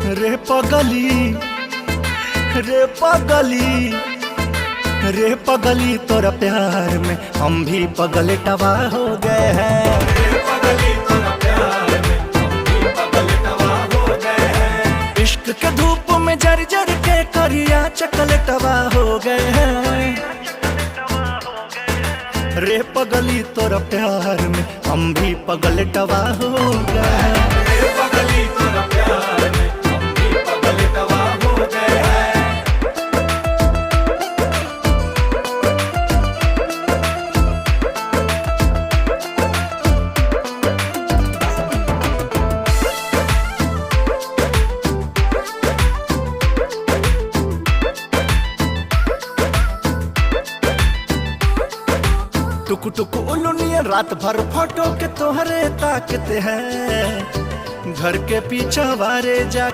रे पगली, रे पगली, रे पगली तोरा प्यार में हम भी पगल टवा हो गए हैं। रे पगली तोरा प्यार में हम भी पगल टवा हो गए हैं। इश्क के धूप में जर जर के करिया चकल टवा हो गए हैं। रे पगली तोरा प्यार में हम भी पगल टवा हो गए हैं। रे पगली तोरा प्यार में हम भी पगल टवा हो गए हैं। टुक टुक उलुनिया रात भर फोटो के तोहरे ताकते हैं। घर के पीछे वारे जाके